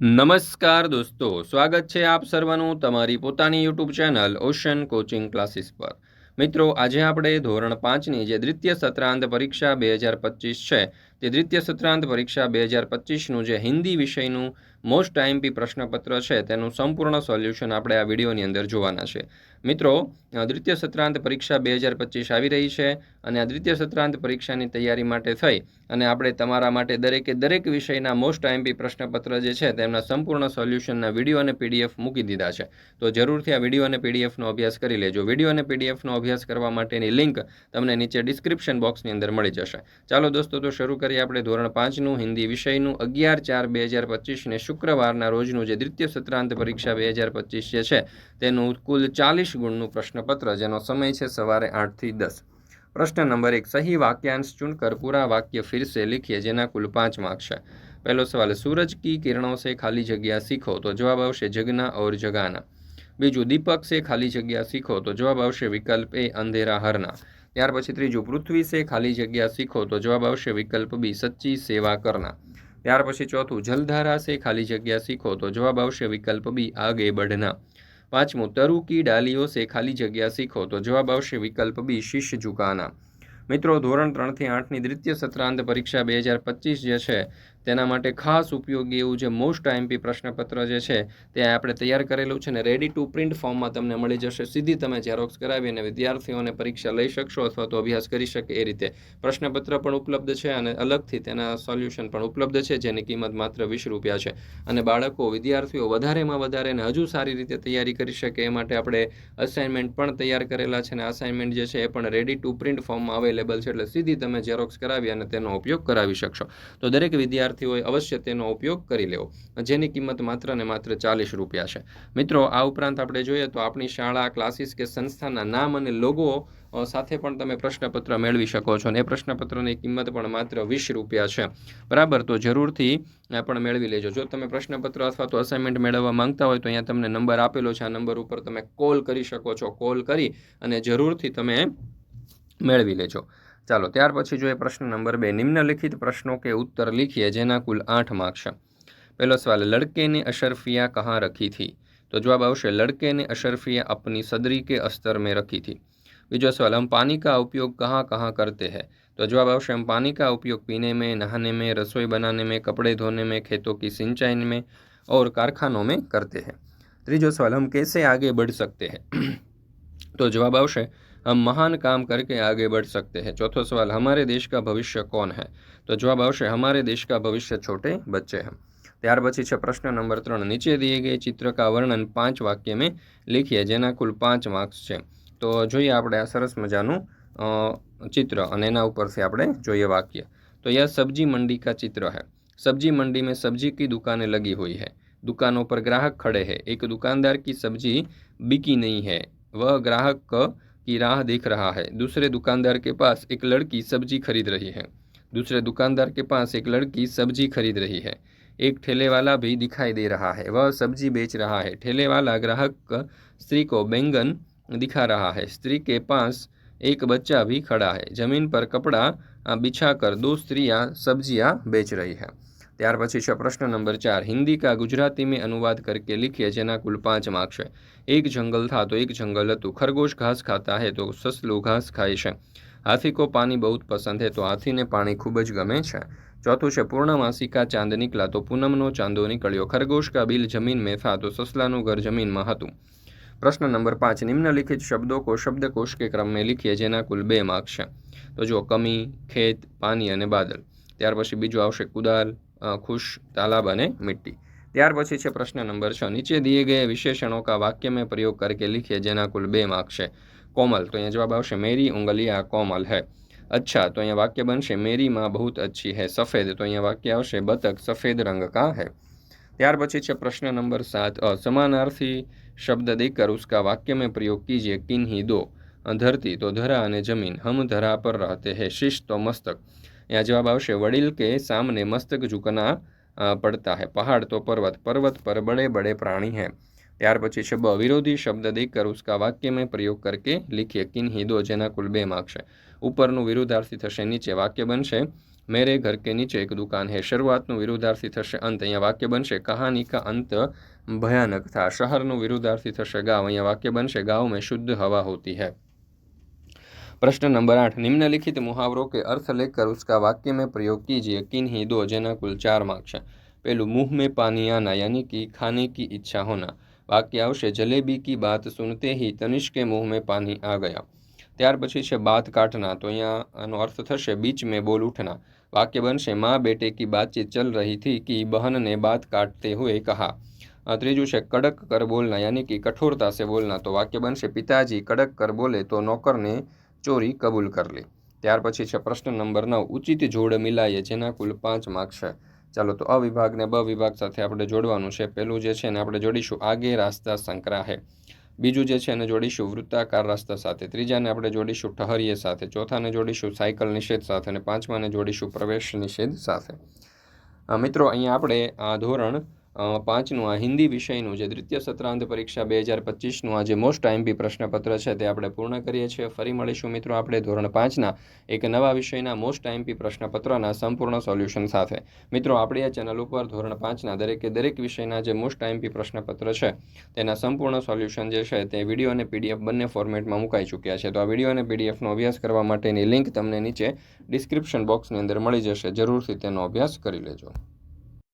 નમસ્કાર દોસ્તો, સ્વાગત છે આપ સર્વનું તમારી પોતાની YouTube channel ocean coaching classes પર। મિત્રો, આજે આપણે ધોરણ 5ની જે દ્વિતીય સત્રાંત પરીક્ષા 2025 છે તે દ્વિતીય સત્રાંત પરીક્ષા 2025નું જે હિન્દી વિષયનું મોસ્ટ આઈએમપી પ્રશ્નપત્ર છે તેનું સંપૂર્ણ સોલ્યુશન આપણે આ વિડીયોની અંદર જોવાના છે। મિત્રો, દ્વિતીય સત્રાંત પરીક્ષા 2025 આવી રહી છે અને આ દ્વિતીય સત્રાંત પરીક્ષાની તૈયારી માટે થઈ અને આપણે તમારા માટે દરેક વિષયના મોસ્ટ આઈએમપી પ્રશ્નપત્ર જે છે તેમના સંપૂર્ણ સોલ્યુશનના વિડીયો અને પીડીએફ મૂકી દીધા છે। તો જરૂરથી આ વિડીયો અને પીડીએફનો અભ્યાસ કરી લેજો। વિડીયો અને પીડીએફનો અભ્યાસ કરવા માટેની લિંક તમને નીચે ડિસ્ક્રિપ્શન બોક્સની અંદર મળી જશે। ચાલો દોસ્તો, તો શરૂ કરીએ આપણે ધોરણ 5નું હિન્દી વિષયનું 11/4/2025ને શુક્રવારના રોજનું જે દ્વિતીય સત્રાંત પરીક્ષા 2025 જે છે તેનું કુલ 40 ગુણનું પ્રશ્નપત્ર, જેનો સમય છે સવારે 8 થી 10। प्रश्न नंबर 1, सही वाक्यांश चुनकर पूरा वाक्य फिर से लिखिए, जेना कुल 5 मार्क्स है। पहलो सवाल, सूरज की किरणों से खाली जगह सीखो, तो जवाब आवशे जगना और जगाना। बीजू, दीपक से खाली जगह सीखो, तो जवाब आवशे विकल्प ए अंधेरा हरना। त्यार पछी त्रीजू, पृथ्वी से खाली जगह सीखो, तो जवाब आवशे विकल्प बी सच्ची सेवा करना। त्यार पछी चौथुं, जलधारा से खाली जगह सीखो, तो जवाब आवशे विकल्प बी आगे बढ़ना। पांचमું, तरु की डालियों से खाली जगह सीखो, तो जवाब आवशे विकल्प बी शीश झुकाना। મિત્રો, ધોરણ 3 થી 8ની દ્વિતીય સત્રાંત પરીક્ષા 2025 જે છે તેના માટે ખાસ ઉપયોગી એવું જે મોસ્ટ આઈએમપી પ્રશ્નપત્ર જે છે તે આપણે તૈયાર કરેલું છે ને રેડી ટુ પ્રિન્ટ ફોર્મમાં તમને મળી જશે। સીધી તમે ઝેરોક્સ કરાવી અને વિદ્યાર્થીઓને પરીક્ષા લઈ શકશો અથવા તો અભ્યાસ કરી શકે એ રીતે પ્રશ્નપત્ર પણ ઉપલબ્ધ છે અને અલગથી તેના સોલ્યુશન પણ ઉપલબ્ધ છે, જેની કિંમત માત્ર 20 રૂપિયા છે। અને બાળકો, વિદ્યાર્થીઓ વધારેમાં વધારે અને હજુ સારી રીતે તૈયારી કરી શકે એ માટે આપણે અસાઇનમેન્ટ પણ તૈયાર કરેલા છે અને અસાઇનમેન્ટ જે છે એ પણ રેડી ટુ પ્રિન્ટ ફોર્મમાં અવેલેબલ છે, એટલે સીધી તમે ઝેરોક્સ કરાવી અને તેનો ઉપયોગ કરાવી શકશો। તો દરેક વિદ્યાર્થીઓએ અવશ્ય તેનો ઉપયોગ કરી લેવો, જેની કિંમત માત્ર ને માત્ર 40 રૂપિયા છે। મિત્રો, આ ઉપરાંત આપણે જોઈએ તો આપણી શાળા, ક્લાસીસ કે સંસ્થાના નામ અને લોગો સાથે પણ તમે પ્રશ્નપત્ર મેળવી શકો છો અને એ પ્રશ્નપત્રની કિંમત પણ માત્ર 20 રૂપિયા છે, બરાબર। તો જરૂરથી પણ મેળવી લેજો। જો તમે પ્રશ્નપત્ર અથવા તો અસાઇનમેન્ટ મેળવવા માંગતા હોય તો અહીંયા તમને નંબર આપેલો છે, આ નંબર ઉપર તમે કોલ કરી શકો છો। કોલ કરી અને જરૂરથી તમે મેળવી લેજો। ચાલો, ત્યાર પછી જોઈએ પ્રશ્न नंबर 2, निम्नलिखित प्रश्नों के उत्तर लिखिए, जेना कुल 8 मार्क्स है। पहला सवाल, लड़के ने अशरफियाँ कहाँ रखी थी, तो जवाब आवशे लड़के ने अशरफियाँ अपनी सदरी के अस्तर में रखी थी। बीजो सवाल, हम पानी का उपयोग कहाँ कहाँ करते हैं, तो जवाब आवशे हम पानी का उपयोग पीने में, नहाने में, रसोई बनाने में, कपड़े धोने में, खेतों की सिंचाई में और कारखानों में करते हैं। तीजो सवाल, हम कैसे आगे बढ़ सकते हैं, तो जवाब आवशे हम महान काम करके आगे बढ़ सकते हैं। चौथो सवाल, हमारे देश का भविष्य कौन है, तो जवाब आवशे हमारे देश का भविष्य छोटे बच्चे हैं। ત્યાર પછી છે પ્રશ્ન નંબર 3, નીચે दिए गए चित्र का वर्णन 5 वाक्य में लिखिए, જેના કુલ 5 માર્ક્સ છે। તો જોઈએ આપણે આ સરસ મજાનું चित्र અને એના ઉપરથી આપણે જોઈએ વાક્ય। तो यह सब्जी मंडी का चित्र है। सब्जी मंडी में सब्जी की दुकानें लगी हुई है। दुकानों पर ग्राहक खड़े हैं। एक दुकानदार की सब्जी बिकी नहीं है, वह ग्राहक की राह देख रहा है। दूसरे दुकानदार के पास एक लड़की सब्जी खरीद रही है। दूसरे दुकानदार के पास एक लड़की सब्जी खरीद रही है। एक ठेले वाला भी दिखाई दे रहा है, वह सब्जी बेच रहा है। ठेले वाला ग्राहक स्त्री को बैंगन दिखा रहा है। स्त्री के पास एक बच्चा भी खड़ा है। जमीन पर कपड़ा बिछाकर 2 स्त्रियां सब्जियां बेच रही है। ત્યાર પછી છે પ્રશ્ન નંબર 4, हिंदी का गुजराती में अनुवाद करके लिखिए, જેના કુલ 5 માર્ક્સ છે। एक जंगल था तो एक जंगल હતું। खरगोश घास खाता है तो ससલું घास खाય છે। हाथी को पानी बहुत पसंद है तो हाथीને पानी ખૂબ જ ગમે છે। चौथું છે, पूर्णमासी का चांद निकला तो पूनमનો ચાંદો નીકળ્યો। खरगोश का बिल जमीन में था तो ससલાનું ઘર જમીનમાં હતું। प्रश्न नंबर 5, निम्नलिखित शब्दों को शब्दकोश के क्रम में लिखिए, જેના કુલ 2 માર્ક્સ છે। તો જો કમી, ખેત, પાણી અને બાદલ। ત્યાર પછી બીજું આવશે કુદાલ, खुश, तालाब અને मिट्टी। ત્યાર પછી છે પ્રશ્ન નંબર 6, नीचे दिए गए विशेषणों का वाक्य में प्रयोग करके लिखिए, જેના કુલ 2 માર્ક્સ છે। कोमल, तो અહીંયા જવાબ આવશે मेरी उंगलियां कोमल है। अच्छा, तो અહીંયા वाक्य बनશે मेरी माँ बहुत अच्छी है। सफ़ेद, तो અહીંયા वाक्य આવશે बतख सफ़ेद रंग का है। ત્યાર પછી છે પ્રશ્ન નંબર 7, समानार्थी शब्द देकर उसका वाक्य में प्रयोग कीजिए, किन्हीं दो। धरती, तो धरा અને जमीन। हम धरा पर रहते हैं। शीश, तो मस्तक। यहाँ जवाब आवशे वडील के सामने मस्तक झुकना पड़ता है। पहाड़, तो पर्वत। पर्वत पर बड़े बड़े प्राणी हैं। ત્યાર પછી છે બ, विरोधी शब्द देकर उसका वाक्य में प्रयोग करके लिखिए, किन्हीं दो, જેના કુલ 2 માર્ક્સ છે। ઉપરનું વિરુદ્ધાર્થી થશે નીચે। વાક્ય બનશે मेरे घर के नीचे एक दुकान है। શરૂઆતનું વિરુદ્ધાર્થી થશે અંત, અહીંયા વાક્ય બનશે કહાની કા અંત ભયાનક था। શહેરનું વિરુદ્ધાર્થી થશે ગાંव, અહીંયા વાક્ય બનશે गांव में शुद्ध हवा होती है। प्रश्न नंबर 8, निम्नलिखित मुहावरों के अर्थ लेकर उसका वाक्य में प्रयोग कीजिए। किन्हीं दो, जेना कुल 4 मार्क्स है। पहलू, मुंह में पानी आना, यानी कि खाने की इच्छा होना। वाक्य आवशे, जलेबी की बात सुनते ही तनिष्क के मुंह में पानी आ गया। ત્યાર પછી છે बात काटना, तो અહીંયા આનો अर्थ થશે बीच में बोल उठना। वाक्य बनशे, माँ बेटे की बातचीत चल रही थी कि बहन ने बात काटते हुए कहा। ત્રીજું છે कड़क कर बोलना, यानी कि कठोरता से बोलना, तो वाक्य बनशे, पिताजी कड़क कर बोले तो नौकर ने ચોરી કબૂલ कर ली। ત્યાર પછી છે પ્રશ્ન નંબર 9, ઉચિત જોડ મિલાઈએ, જેના કુલ 5 માર્ક્સ છે। ચાલો તો અ વિભાગને બ વિભાગ સાથે આપણે જોડવાનું છે। પહેલું જે છે એને આપણે જોડીશું આગે રાસ્તા સંકરા હે, બીજું જે છે એને જોડીશું વૃત્તાકાર રસ્તા સાથે, ત્રીજાને આપણે જોડીશું ઠહરીએ સાથે, ચોથાને જોડીશું સાયકલ નિષેધ સાથે અને પાંચમાને જોડીશું પ્રવેશ નિષેધ સાથે। મિત્રો અહીંયા આપણે આ ધોરણ 5નું આ હિન્દી વિષયનું જે દ્વિતીય સત્રાંત પરીક્ષા 2025નું આ જે મોસ્ટ આઈએમપી પ્રશ્નપત્ર છે તે આપણે પૂર્ણ કરીએ છીએ। ફરી મળીશું મિત્રો આપણે ધોરણ 5ના એક નવા વિષયના મોસ્ટ આઈએમપી પ્રશ્નપત્રના સંપૂર્ણ સોલ્યુશન સાથે। મિત્રો આપણી આ ચેનલ ઉપર ધોરણ 5ના દરેક વિષયના જે મોસ્ટ આઈએમપી પ્રશ્નપત્ર છે તેના સંપૂર્ણ સોલ્યુશન જે છે તે વિડીયો અને પીડીએફ બંને ફોર્મેટમાં મુકાઈ ચૂક્યા છે। તો આ વિડીયો અને પીડીએફનો અભ્યાસ કરવા માટેની લિંક તમને નીચે ડિસ્ક્રિપ્શન બોક્સની અંદર મળી જશે, જરૂરથી તેનો અભ્યાસ કરી લેજો।